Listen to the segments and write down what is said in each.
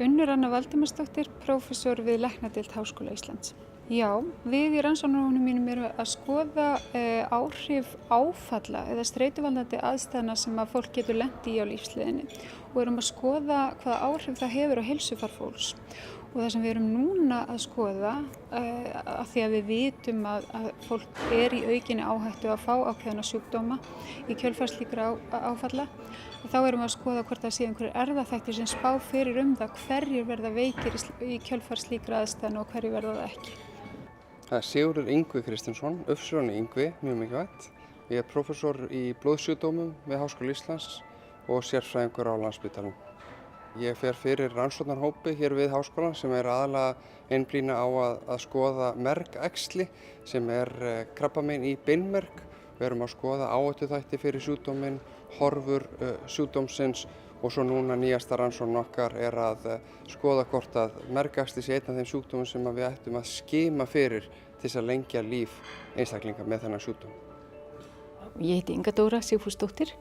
Unnur Anna Valdimarsdóttir, prófessor við Læknadeild Háskóla Íslands. Já, við í rannsóknarhópnum mínum erum að skoða áhrif áfalla eða streituvaldandi aðstæðna sem að fólk getur lent í á lífsleiðinni og erum að skoða hvaða áhrif það hefur á heilsufar fólks. Og það sem við erum núna að skoða, af því að við vitum að fólk er í aukinni áhættu að fá ákveðna sjúkdóma í kjölfar slíkra áfalla, þá erum við að skoða hvort það sé einhverjir erfðaþættir sem spá fyrir það hverjir verða veikir í kjölfar slíkra aðstæðna og hverjir verða það ekki. Það er Sigurður Yngvi Kristinsson, Ufsrjóni Yngvi, mjög mikilvægt. Ég er prófessor í blóðsjúkdómum við Háskóla Íslands og sérfræðingur á Landspítalanum. Ég fer fyrir rannsóknarhópi hér við Háskólann sem er aðalega einblína á að skoða mergæxli sem er krabbamein í beinmerg. Við erum að skoða áhættuþætti fyrir sjúkdóminn, horfur sjúkdómsins og svo núna nýjasta rannsókn okkar er að skoða hvort að mergæxli sé einn af þeim sjúkdómum sem við ættum að skima fyrir til þess að lengja líf einstaklinga með þennan sjúkdóm. Ég heiti Inga Dóra Sigfúsdóttir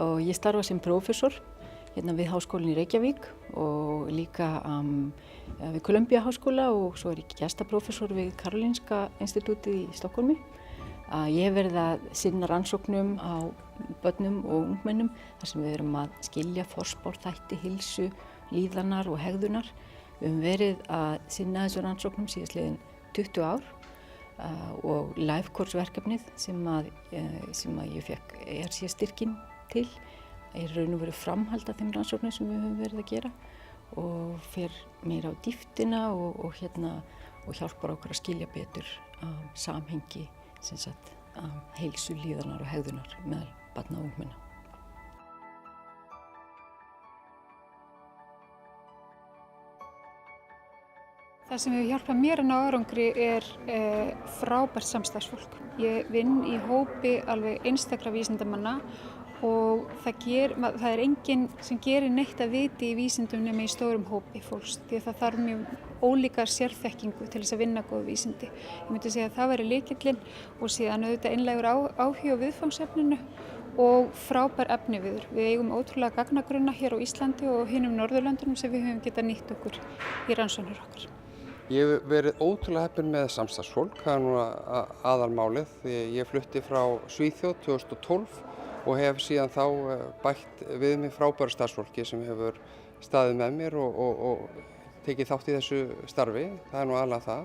og ég starfa sem prófessor hérna við Háskólann í Reykjavík og líka við Columbia Háskóla og svo er ég gestaprófessor við Karolinska Institútið í Stokkhólmi. Ég hef verið að sinna rannsóknum á börnum og ungmennum þar sem við erum að skilja forspárþætti, heilsu, líðanar og hegðunar. Við höfum verið að sinna þessu rannsóknum síðastliðin 20 ár og Life Course verkefnið sem ég fekk styrkinn til er raun og veru framhald af þeim rannsóknum sem við höfum verið að gera og fer meira á dýptina og hjálpar okkur að skilja betur samhengi heilsu, líðanar og hegðunar meðal barna og ungmenna. Það sem hefur hjálpað mér að ná árangri er frábært samstarfsfólk. Ég vinn í hópi alveg einstakra vísindamanna og það er enginn sem gerir neitt að viti í vísindum nema í stórum hópi fólks því að það þarf mjög ólíka sérþekkingu til þess að vinna góð vísindi. Ég myndi segja að það væri lykillinn og síðan auðvitað einlægur áhugi á viðfangsefninu og frábær efniviður. Við eigum ótrúlega gagnagrunna hér á Íslandi og hinum Norðurlöndunum sem við höfum getað nýtt okkur í rannsóknir okkar. Ég hef verið ótrúlega heppinn með samstarfsfólk, það er nú aðalmálið. Ég flutti frá Svíþjóð 2012 og hef síðan þá bætt við mig frábæru starfsfólki sem hefur staðið með mér og tekið þátt í þessu starfi, það er nú aðalega það.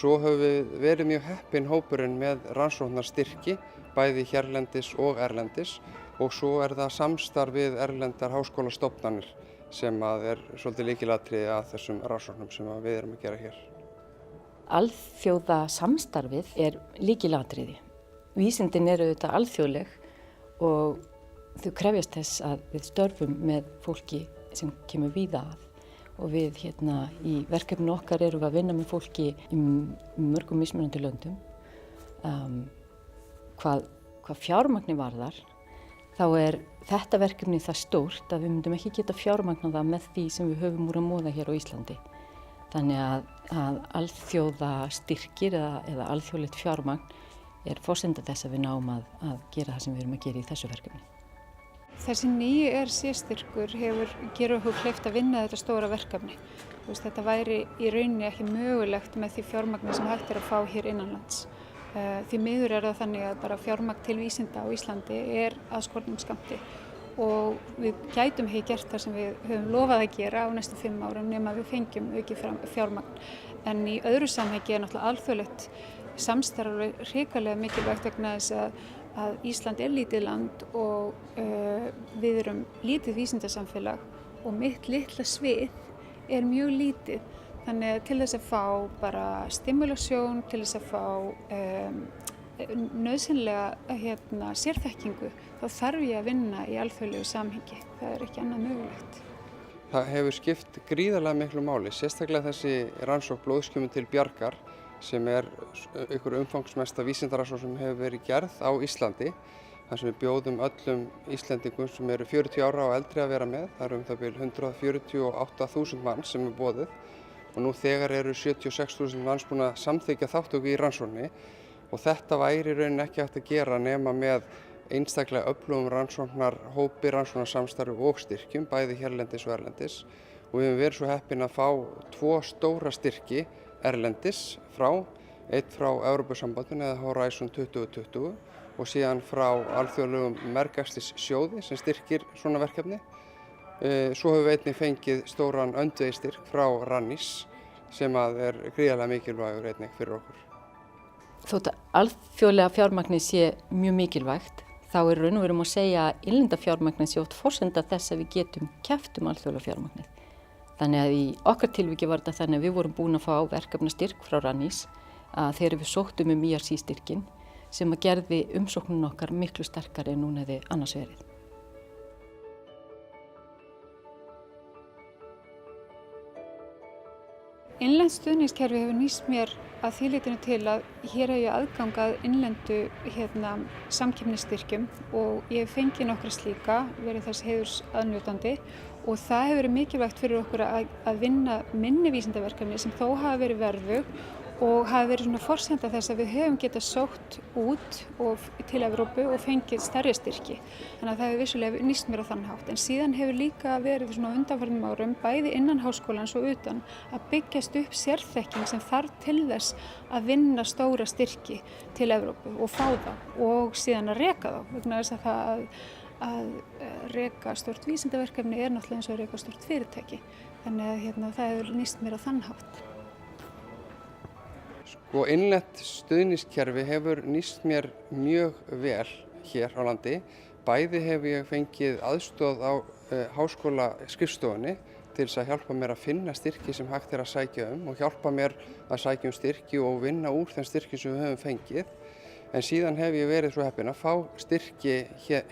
Svo höfum við verið mjög heppinn hópurinn með rannsóknarstyrki, bæði hérlendis og erlendis og svo er það samstarf við erlendar háskólastofnanir sem er svolítið lykilatriði að þessum rannsóknum sem við erum að gera hér. Alþjóða samstarfið er lykilatriði. Vísindin eru auðvitað alþjóðleg og þau krefjast þess að við störfum með fólki sem kemur víða að og við í verkefninu okkar erum við að vinna með fólki í mörgum mismunandi löndum. Hvað fjármagni varðar þá er þetta verkefni það stórt að við myndum ekki geta fjármagnað það með því sem við höfum úr að móða hér á Íslandi. Þannig að alþjóðastyrkir eða alþjóðlegt fjármagn er forsenda þess að við náum að gera það sem við erum að gera í þessu verkefni. Þessi nýji ERC-styrkur gerur okkur kleift að vinna þetta stóra verkefni. Þetta væri í rauninni ekki mögulegt með því fjármagni sem hægt er að fá hér innanlands. Því miður er það þannig að bara fjármagn til vísinda á Íslandi er að skornum skammti og við gætum ekki gert það sem við höfum lofað að gera á næstu 5 árum nema við fengjum aukið fjármagn. En í öðru samhengi er náttúrulega alþjóðlegt samstarf hrikalega mikilvægt vegna þess að Ísland er lítið land og við erum lítið vísindasamfélag og mitt litla svið er mjög lítið. Þannig að til þess að fá bara stimulasjón, til þess að fá nauðsynlega sérþekkingu, þá þarf ég að vinna í alþjóðlegu samhengi. Það er ekki annað mögulegt. Það hefur skipt gríðarlega miklu máli, sérstaklega þessi rannsókn blóðskjömmun til bjargar sem er einhver umfangsmesta vísindarannsókn sem hefur verið gerð á Íslandi. þar sem við bjóðum öllum Íslendingum sem eru 40 ára og eldri að vera með. Það eru það bil 148.000 manns sem er boðið og nú þegar eru 76.000 manns búin að samþykkja þátttöku í rannsókninni og þetta væri í rauninni ekki hægt að gera nema með einstaklega öflugum rannsóknarhópi, rannsóknarsamstarfi og styrkjum, bæði hérlendis og erlendis. og við höfum verið svo heppin að fá 2 stóra styrki erlendis einn frá Evrópusambandinu eða Horizon 2020 og síðan frá alþjóðlegum mergæxlissjóði sem styrkir svona verkefni. Svo höfum við einnig fengið stóran öndvegisstyrk frá Rannís sem er gríðarlega mikilvægur einnig fyrir okkur. Þótt að alþjóðlega fjármagnið sé mjög mikilvægt, þá raun og veru má segja að innlenda fjármagnið sé oft forsenda þess að við getum keppt alþjóðlega fjármagnið. Þannig að í okkar tilviki var þetta þannig að við vorum búin að fá verkefnastyrk frá Rannís að þegar við sóttum IRC-styrkin sem að gerði umsóknin okkar miklu sterkari en núna hefði annars verið. Innlend stuðningskerfi hefur nýst mér að því leytinu til að hér hef ég aðgang að innlendu samkeppnisstyrkjum og ég hef fengið nokkra slíka, verið þess heiðurs aðnjótandi og það hefur verið mikilvægt fyrir okkur að vinna minni vísindaverkefni sem þó hafa verið verðug og hafa verið svona forsenda þess að við höfum getað sótt út til Evrópu og fengið stærri styrki. Þannig að það hefur vissulega nýst mér á þann hátt. En síðan hefur líka verið svona undanfarnum árum, bæði innan háskólans og utan, að byggjast upp sérþekking sem þarf til þess að vinna stóra styrki til Evrópu og fá þá og síðan að reka þá. Vegna þess að að reka stórt vísindaverkefni náttúrulega eins og að reka stórt fyrirtæki. Þannig að það hefur nýst mér á þann hátt. Innlent stuðningskerfi hefur nýst mér mjög vel hér á landi. Bæði hef ég fengið aðstoð á háskólaskrifstofunni til þess að hjálpa mér að finna styrki sem hægt að sækja og hjálpa mér að sækja styrki og vinna úr þeim styrki sem við höfum fengið. En síðan hef ég verið svo heppinn að fá styrki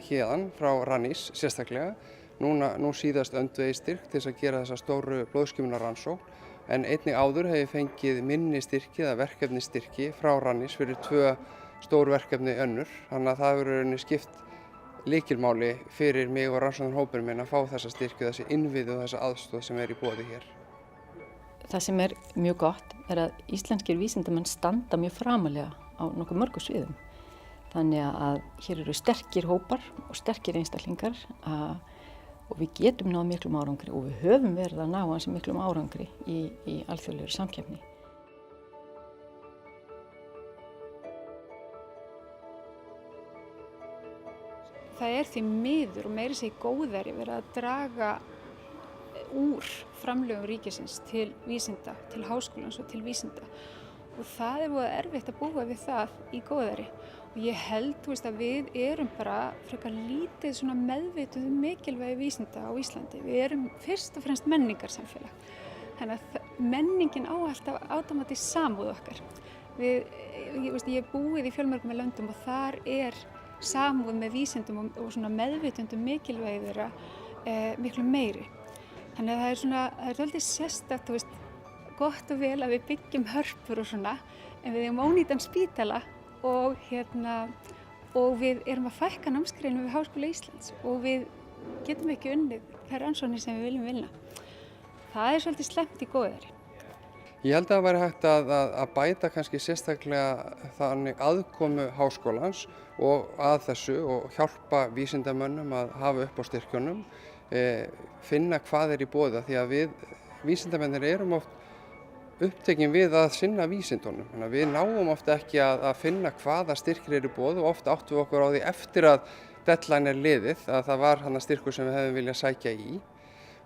héðan frá Rannís sérstaklega. Nú síðast öndvegisstyrk til þess að gera þessa stóru blóðskimunarrannsókn. En einnig áður hef ég fengið minni styrki eða verkefnisstyrki frá Rannís fyrir 2 stór verkefni önnur. Þannig að það hefur skipt lykilmáli fyrir mig og rannsóknarhópurinn minn að fá þessa styrki, þessi innviði og þessa aðstoð sem í boði hér. Það sem mjög gott að íslenskir vísindamenn standa mjög framarlega á nokkuð mörgum sviðum. Þannig að hér eru sterkir hópar og sterkir einstaklingar og við getum náð miklum árangri og við höfum verið að ná ansi miklum árangri í alþjóðlegri samkeppni. Það því miður og meira segja góðæri verið að draga úr framlögum ríkisins til vísinda, til háskólans og til vísinda. Og það voða erfitt að búa við það í góðæri. Og ég held að við erum bara frekar lítið svona meðvituð mikilvægi vísinda á Íslandi. Við erum fyrst og fremst menningarsamfélag. Þannig að menningin á alltaf átómatískt samúð okkar. Ég búið í fjölmörgum löndum og þar samúð með vísindum og svona meðvitundum mikilvægi þeirra miklu meiri. Þannig að það er svolítið sérstakt, gott og vel að við byggjum hörpur og svona, en við eigum ónýtan spítala og við erum að fækka námsgreinum við Háskóla Íslands og við getum ekki unnið þær rannsóknir sem við viljum vinna. Það svolítið slæmt í góðæri. Ég held að það væri hægt að bæta kannski sérstaklega þannig aðkomu háskólans og að þessu og hjálpa vísindamönnum að hafa upp á styrkjunum, finna hvað í boði því að við vísindamennir erum oft upptekin við að sinna vísindunum. Við náum oft ekki að finna hvaða styrkir í boði og oft áttum við okkur á því eftir að deadline liðið að það var hann styrkur sem við hefðum viljað sækja í.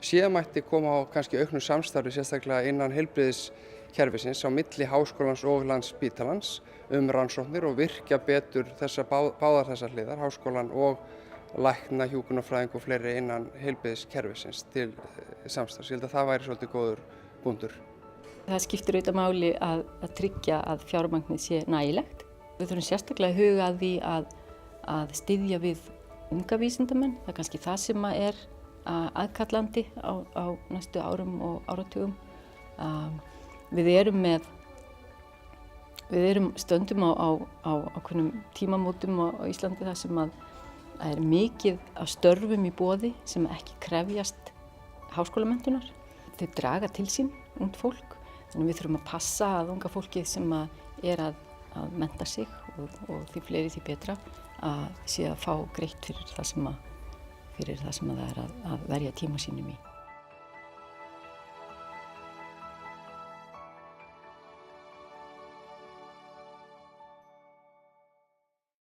Síðan mætti koma á kannski auknu samstarfi sérstaklega innan heilbrigðiskerfisins á milli háskólans og Landspítalans rannsóknir og virkja betur báðar þessar hliðar, háskólan og lækna, hjúkrunarfræðing og fleiri innan heilbrigðiskerfisins til samstarfs. Ég held að það væri svolítið góður punktur. Það skiptir auðvitað máli að tryggja að fjármagnið sé nægilegt. Við þurfum sérstaklega að huga að því að styðja við unga vísindamenn. Það kannski það sem aðkallandi á næstu árum og áratugum. Við stöndum á ákveðnum tímamótum á Íslandi þar sem að mikið af störfum í boði sem ekki krefjast háskólamenntunar. Þau draga til sín ungt fólk. Þannig við þurfum að passa að unga fólkið sem að mennta sig og því fleiri því betra að sé að fá greitt fyrir það sem það að verja tíma sínum í.